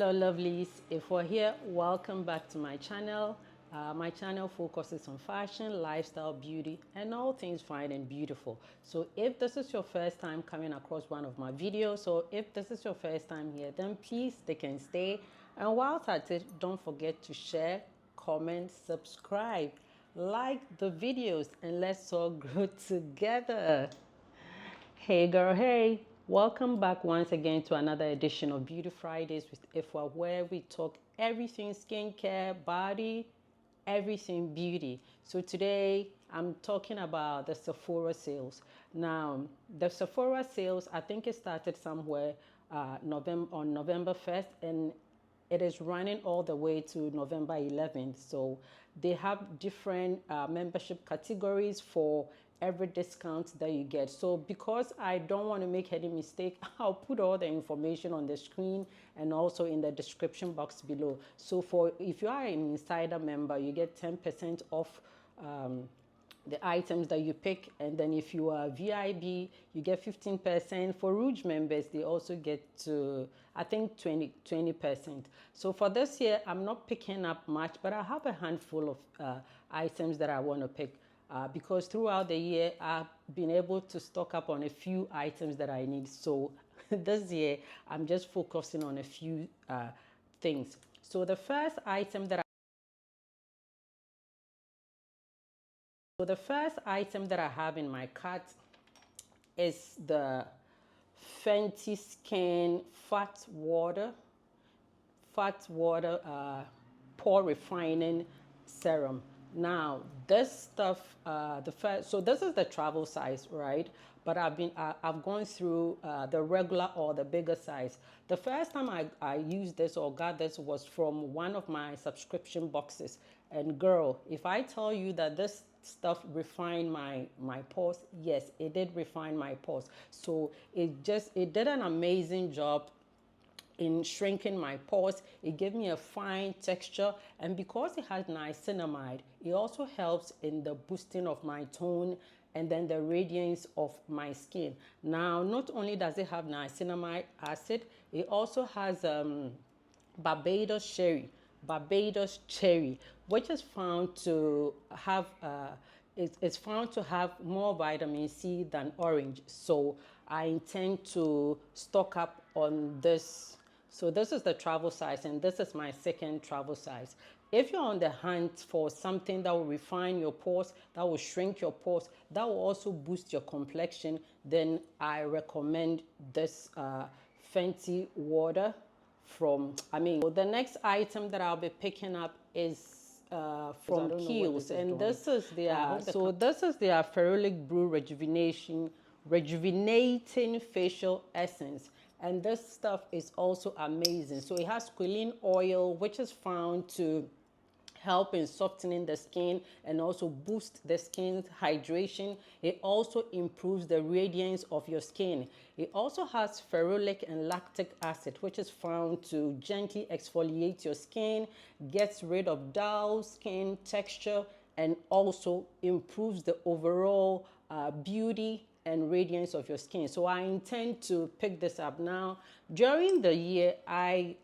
Hello lovelies, Efua here. Welcome back to my channel. My channel focuses on fashion, lifestyle, beauty, and all things fine and beautiful. So if this is your first time coming across one of my videos, or if this is your first time here, then please stick and stay. And whilst at it, don't forget to share, comment, subscribe, like the videos, and let's all grow together. Hey girl, hey. Welcome back once again to another edition of Beauty Fridays with Efua, where we talk everything skincare, body, everything beauty. So today I'm talking about the Sephora sales. Now, the Sephora sales, I think it started somewhere on November 1st, and it is running all the way to November 11th. So they have different membership categories for every discount that you get. So because I don't want to make any mistake, I'll put all the information on the screen and also in the description box below. So if you are an insider member, you get 10% off the items that you pick, and then if you are VIB, you get 15%. For Rouge members, they also get to, I think, 20%. So for this year, I'm not picking up much, but I have a handful of items that I want to pick because throughout the year, I've been able to stock up on a few items that I need. So this year, I'm just focusing on a few things. So the first item that I have in my cart is the Fenty Skin Fat Water Pore Refining Serum. Now, this stuff, so this is the travel size, right? But I've gone through the regular or the bigger size. The first time I used this or got this was from one of my subscription boxes. And girl, if I tell you that this stuff refined my pores, yes, it did refine my pores. So it did an amazing job in shrinking my pores. It gave me a fine texture, and because it has niacinamide, it also helps in the boosting of my tone and then the radiance of my skin. Now, not only does it have niacinamide acid, it also has Barbados cherry, which is found to have it's found to have more vitamin C than orange. So I intend to stock up on this. So this is the travel size, and this is my second travel size. If you're on the hunt for something that will refine your pores, that will shrink your pores, that will also boost your complexion, then I recommend this Fenty water from, so the next item that I'll be picking up is from Kiehl, and this is their, this is their Ferulic Brew Rejuvenating Facial Essence. And this stuff is also amazing. So it has squalene oil, which is found to help in softening the skin and also boost the skin's hydration. It also improves the radiance of your skin. It also has ferulic and lactic acid, which is found to gently exfoliate your skin, gets rid of dull skin texture, and also improves the overall beauty and radiance of your skin. So I intend to pick this up now. During the year, I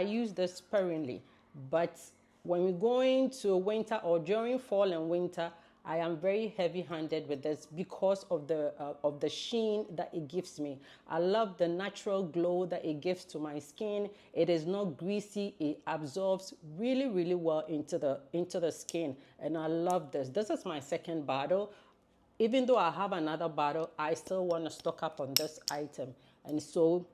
use this sparingly, but when we're going to winter or during fall and winter, I am very heavy-handed with this because of the sheen that it gives me. I love the natural glow that it gives to my skin. It is not greasy. It absorbs really, really well into the skin, and I love this. This is my second bottle. Even though I have another bottle, I still want to stock up on this item. And so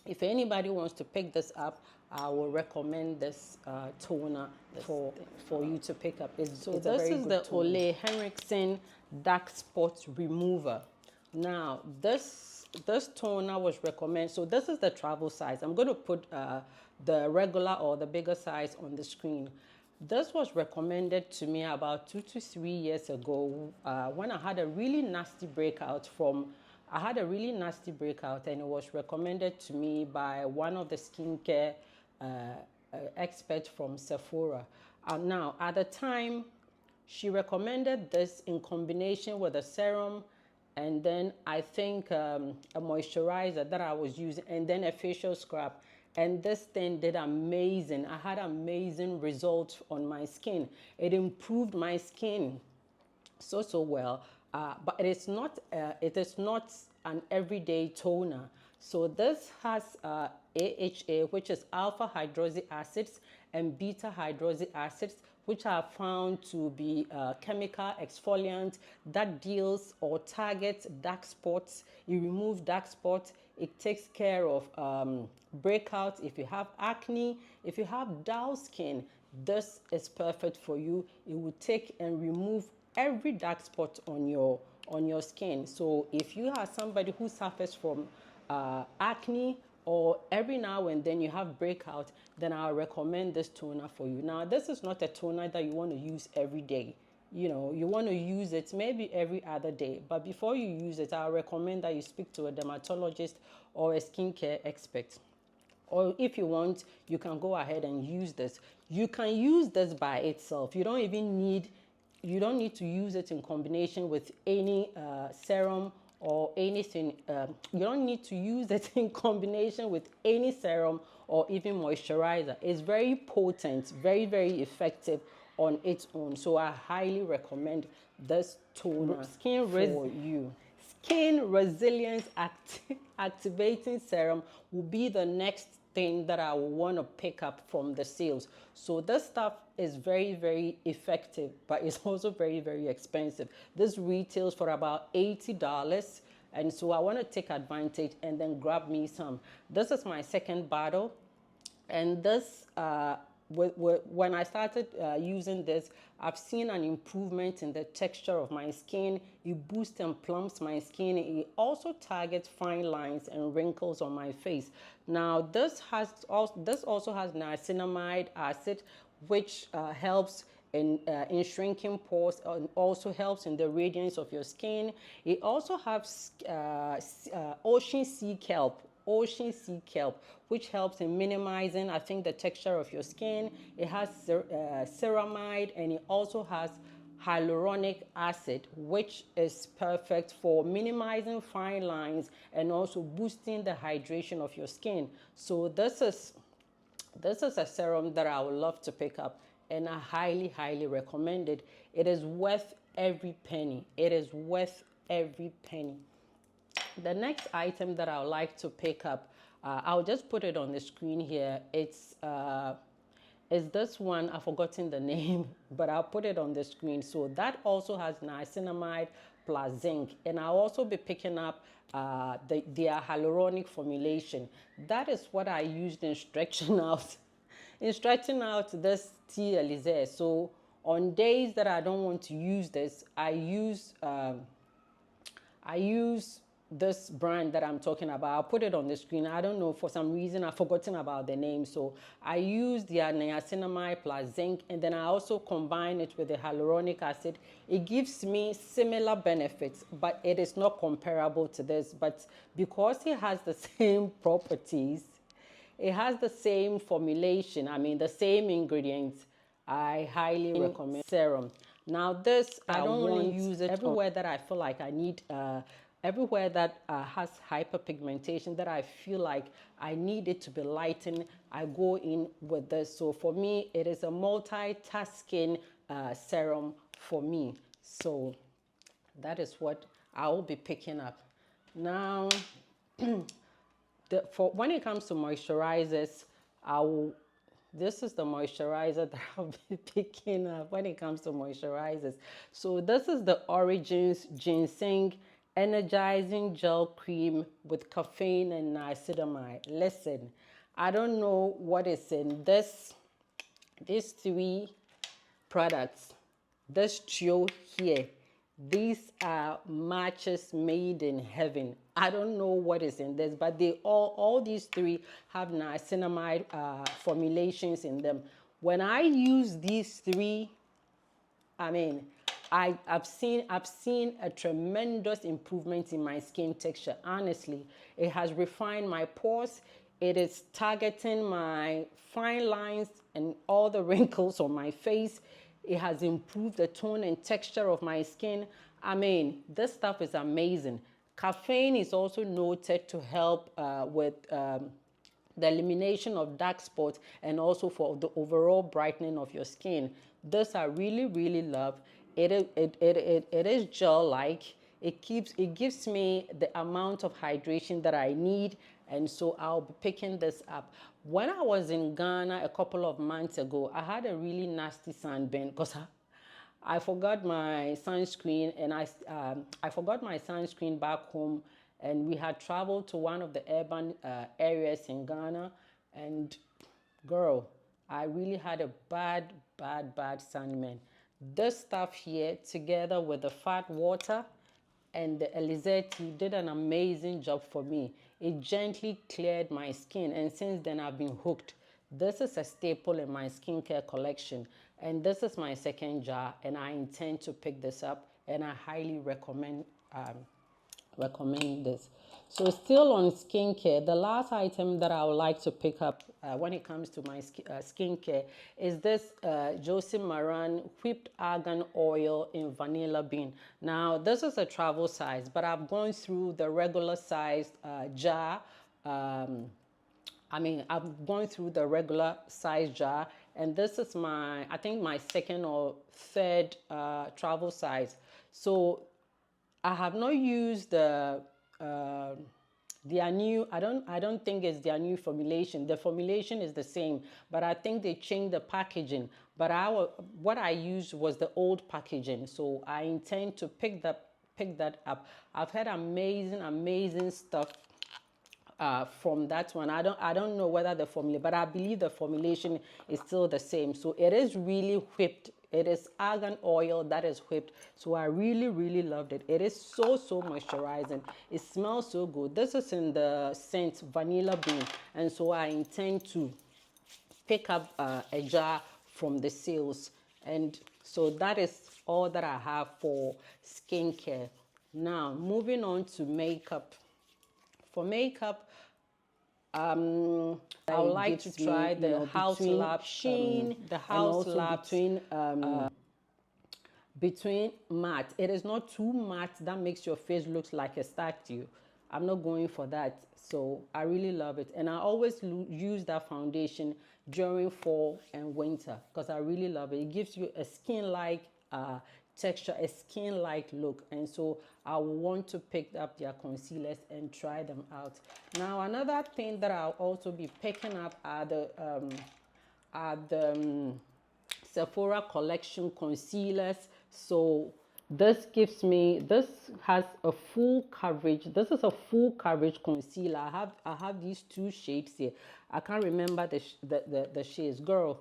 if anybody wants to pick this up, I will recommend this toner for you to pick up. This is the Olehenriksen Dark Spot Remover. Now, this toner was recommended. So this is the travel size. I'm going to put the regular or the bigger size on the screen. This was recommended to me about 2 to 3 years ago when I had a really nasty breakout and it was recommended to me by one of the skincare experts from Sephora. Now, at the time, she recommended this in combination with a serum, and then I think a moisturizer that I was using, and then a facial scrub. and this thing did amazing. I had amazing results on my skin. It improved my skin so well, but it is not an everyday toner. So this has AHA, which is alpha hydroxy acids, and beta hydroxy acids, which are found to be chemical exfoliant that deals or targets dark spots. It removes dark spots. It takes care of breakouts. If you have acne, if you have dull skin, this is perfect for you. It will take and remove every dark spot on your skin. So if you are somebody who suffers from acne, or every now and then you have breakout, then I'll recommend this toner for you. Now, this is not a toner that you want to use every day. You know, you want to use it maybe every other day. But before you use it, I'll recommend that you speak to a dermatologist or a skincare expert. Or if you want, you can go ahead and use this. You can use this by itself. You don't need to use it in combination with any serum or anything. You don't need to use it in combination with any serum or even moisturizer. It's very potent, very, very effective on its own. So I highly recommend this toner for you. Skin resilience activating serum will be the next thing that I will want to pick up from the sales. So this stuff is very, very effective, but it's also very, very expensive. This retails for about $80. And so I want to take advantage and then grab me some. This is my second bottle. And this, when I started using this, I've seen an improvement in the texture of my skin. It boosts and plumps my skin. It also targets fine lines and wrinkles on my face. Now, this also has niacinamide acid, which helps in shrinking pores, and also helps in the radiance of your skin. It also has ocean sea kelp, which helps in minimizing, I think, the texture of your skin. It has ceramide, and it also has hyaluronic acid, which is perfect for minimizing fine lines and also boosting the hydration of your skin. So this is a serum that I would love to pick up, and I highly, highly recommend it. It is worth every penny. It is worth every penny. The next item that I would like to pick up, I'll just put it on the screen here. It's this one. I've forgotten the name, but I'll put it on the screen. So that also has niacinamide plus zinc, and I'll also be picking up their hyaluronic formulation. That is what I used in stretching out this tea Elixir. So on days that I don't want to use this, I use this brand that I'm talking about. I'll put it on the screen. I don't know, for some reason I've forgotten about the name. So I use their niacinamide plus zinc, and then I also combine it with the hyaluronic acid. It gives me similar benefits, but it is not comparable to this. But because it has the same properties, it has the same formulation, I mean the same ingredients, I highly recommend serum. Now this, I don't want to use it everywhere that I feel like I need, everywhere that has hyperpigmentation, that I feel like I need it to be lightened, I go in with this. So for me, it is a multitasking serum for me. So that is what I will be picking up. Now, when it comes to moisturizers, this is the moisturizer that I'll be picking up when it comes to moisturizers. So this is the Origins Ginseng Energizing Gel Cream with caffeine and niacinamide. Listen, I don't know what is in these three products. This trio here, these are matches made in heaven. I don't know what is in this, but they all these three have niacinamide formulations in them. When I use these three, I mean, I've seen a tremendous improvement in my skin texture. Honestly, it has refined my pores. It is targeting my fine lines and all the wrinkles on my face. It has improved the tone and texture of my skin. I mean, this stuff is amazing. Caffeine is also noted to help with the elimination of dark spots, and also for the overall brightening of your skin. This I really love. It is gel-like. It gives me the amount of hydration that I need, and so I'll be picking this up. When I was in Ghana a couple of months ago, I had a really nasty sunburn because I forgot my sunscreen, and I forgot my sunscreen back home, and we had traveled to one of the urban areas in Ghana, and girl, I really had a bad sunburn. This stuff here, together with the fat water and the Elixir tea, did an amazing job for me. It gently cleared my skin, and since then I've been hooked. This is a staple in my skincare collection, and this is my second jar, and I intend to pick this up, and I highly recommend this. So still on skincare, the last item that I would like to pick up when it comes to my skincare is this Josie Maran whipped argan oil in vanilla bean. Now this is a travel size, but I've gone through the regular sized jar. I've gone through the regular size jar, and this is I think my second or third travel size. So I have not used their new, I don't think it's their new formulation. The formulation is the same, but I think they changed the packaging. But what I used was the old packaging, so I intend to pick that up. I've had amazing stuff from that one. I don't know whether the formula, but I believe the formulation is still the same. So it is really whipped. It is argan oil that is whipped. So I really loved it. It is so moisturizing. It smells so good. This is in the scent vanilla bean, and so I intend to pick up a jar from the sales. And so that is all that I have for skincare. Now moving on to makeup. For makeup, I would like to try the Haus Lab Sheen, the Haus Lab between matte. It is not too matte that makes your face look like a statue. I'm not going for that, so I really love it. And I always use that foundation during fall and winter because I really love it. It gives you a skin-like texture, a skin-like look, and so I will want to pick up their concealers and try them out. Now another thing that I'll also be picking up are the Sephora collection concealers. So this has a full coverage. This is a full coverage concealer. I have these two shades here. I can't remember the shades. Girl,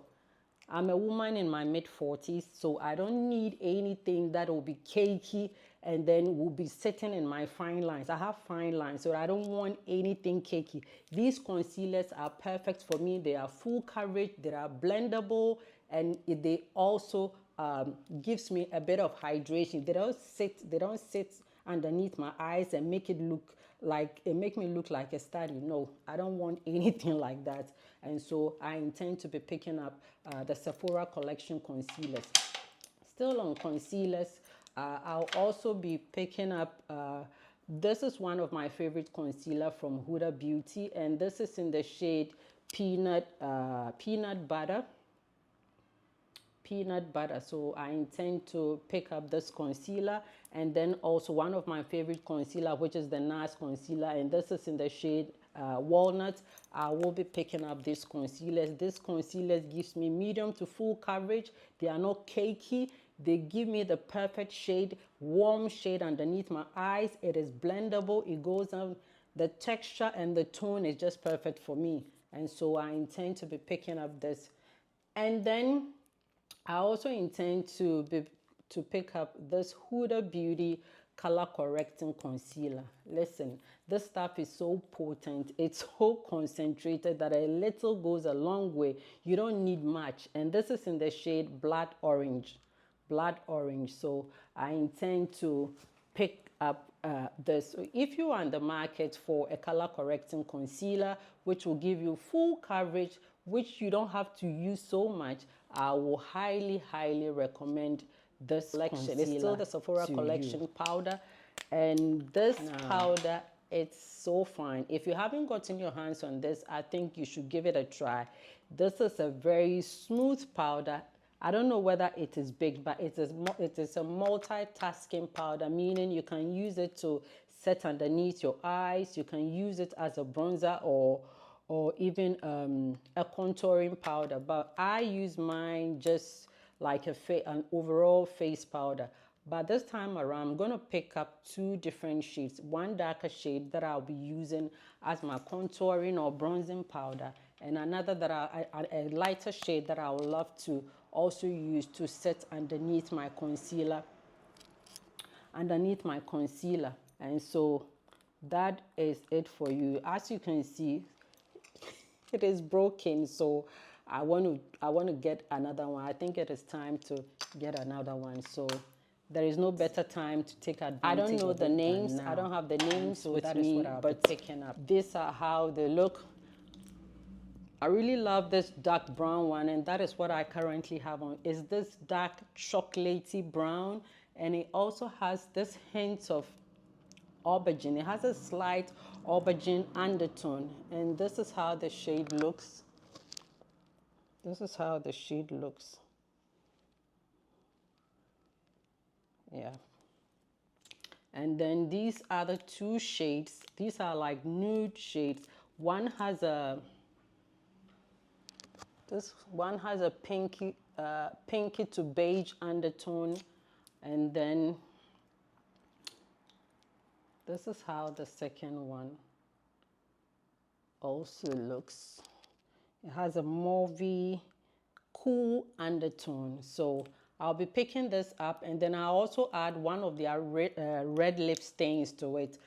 I'm a woman in my mid-40s, so I don't need anything that will be cakey and then will be sitting in my fine lines. I have fine lines, so I don't want anything cakey. These concealers are perfect for me. They are full coverage, they are blendable, and they also gives me a bit of hydration. They don't sit underneath my eyes and make me look like a statue. No, I don't want anything like that. And so I intend to be picking up the Sephora collection concealers. Still on concealers, I'll also be picking up this is one of my favorite concealer from Huda Beauty, and this is in the shade peanut butter. So I intend to pick up this concealer, and then also one of my favorite concealer, which is the NARS concealer, and this is in the shade walnut. I will be picking up these concealers. This concealer gives me medium to full coverage. They are not cakey. They give me the perfect shade, warm shade underneath my eyes. It is blendable. It goes on. The texture and the tone is just perfect for me, and so I intend to be picking up this. And then I also intend to pick up this Huda Beauty Color Correcting Concealer. Listen, this stuff is so potent. It's so concentrated that a little goes a long way. You don't need much. And this is in the shade Blood Orange. So I intend to pick up this. So if you are in the market for a color correcting concealer, which will give you full coverage, which you don't have to use so much, I will highly recommend this collection. It's still the Sephora collection powder, and this powder It's so fine. If you haven't gotten your hands on this, I think you should give it a try. This is a very smooth powder. I don't know whether it is big, but it is a multitasking powder, meaning you can use it to set underneath your eyes. You can use it as a bronzer or even a contouring powder. But I use mine just like an overall face powder. But this time around, I'm going to pick up two different shades. One darker shade that I'll be using as my contouring or bronzing powder, and another that a lighter shade that I would love to also use to set underneath my concealer. And so that is it for you. As you can see, it is broken, so I want to get another one. I think it is time to get another one. So there is no better time to take advantage. I don't know the names. I don't have the names with me, but picking up. These are how they look. I really love this dark brown one, and that is what I currently have on. Is this dark chocolatey brown, and it also has this hint of aubergine. It has a slight aubergine undertone, and this is how the shade looks. This is how the shade looks. Yeah. And then these other two shades, these are like nude shades. One has a pinky to beige undertone, and then this is how the second one also looks. It has a mauvey, cool undertone. So I'll be picking this up, and then I'll also add one of their red lip stains to it.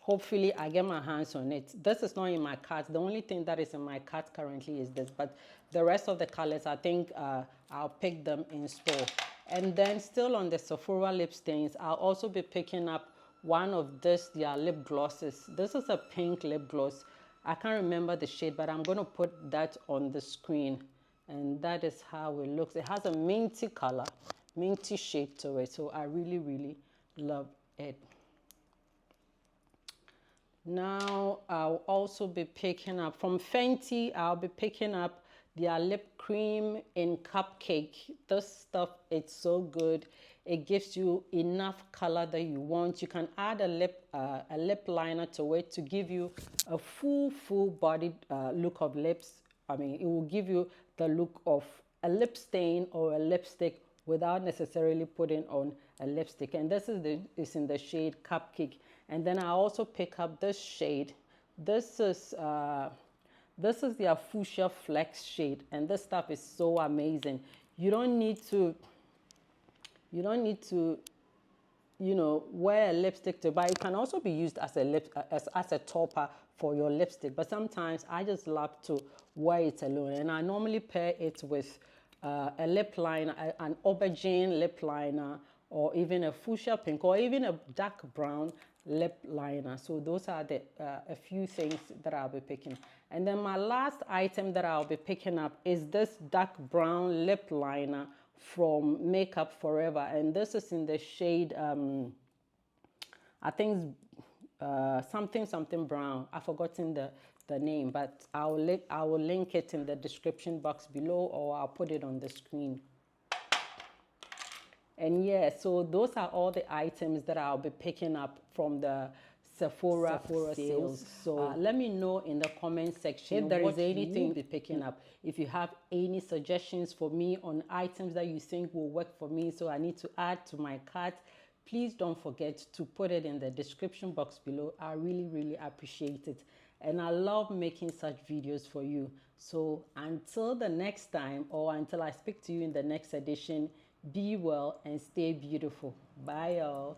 Hopefully I get my hands on it. This is not in my cart. The only thing that is in my cart currently is this, but the rest of the colors, I think I'll pick them in store. And then still on the Sephora lip stains, I'll also be picking up one of their lip glosses. This is a pink lip gloss. I can't remember the shade, but I'm going to put that on the screen. And that is how it looks. It has a minty color, minty shade to it. So I really, really love it. Now I'll also be picking up from Fenty. I'll be picking up their lip cream in cupcake. This stuff, it's so good. It gives you enough color that you want. You can add a lip liner to it to give you a full bodied look of lips. I mean, it will give you the look of a lip stain or a lipstick without necessarily putting on a lipstick. And this is in the shade Cupcake. And then I also pick up this shade. This is the Fuchsia Flex shade, and this stuff is so amazing. You don't need to, wear a lipstick to buy. It can also be used as a topper for your lipstick. But sometimes I just love to wear it alone, and I normally pair it with a lip liner, an aubergine lip liner, or even a fuchsia pink, or even a dark brown lip liner. So those are a few things that I'll be picking. And then my last item that I'll be picking up is this dark brown lip liner from Makeup Forever, and this is in the shade I think something brown. I've forgotten the name, but I will link it in the description box below, or I'll put it on the screen. And yeah, so those are all the items that I'll be picking up from the Sephora sales. So let me know in the comment section if there is anything to be picking up. If you have any suggestions for me on items that you think will work for me, so I need to add to my cart, please don't forget to put it in the description box below. I really, really appreciate it. And I love making such videos for you. So until the next time, or until I speak to you in the next edition, be well and stay beautiful. Bye, y'all.